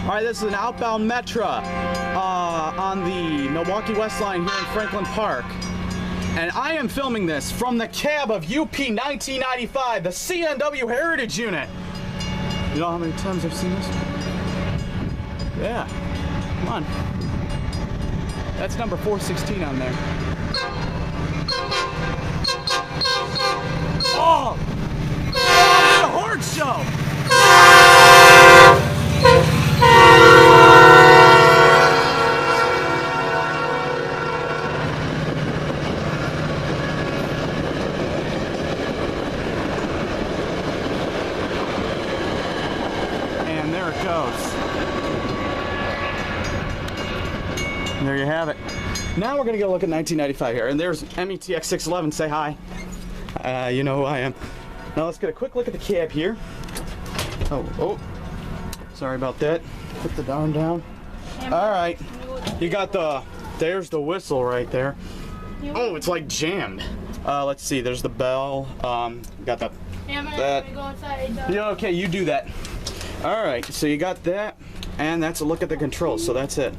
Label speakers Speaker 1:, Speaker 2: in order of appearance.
Speaker 1: Alright, this is an outbound Metra on the Milwaukee West Line here in Franklin Park. And I am filming this from the cab of UP 1995, the CNW Heritage Unit. You know how many times I've seen this? Yeah. Come on. That's number 416 on there. Oh! It's a horn show! And there it goes. There you have it. Now we're gonna go look at 1995 here, and there's METX 611. Say hi. You know who I am. Now let's get a quick look at the cab here. Oh, sorry about that. Put the darn down. All right, you got there's the whistle right there. Oh, it's like jammed. Let's see. There's the bell. Got that. Yeah, okay, you do that. All right, so you got that, and that's a look at the controls. So that's it.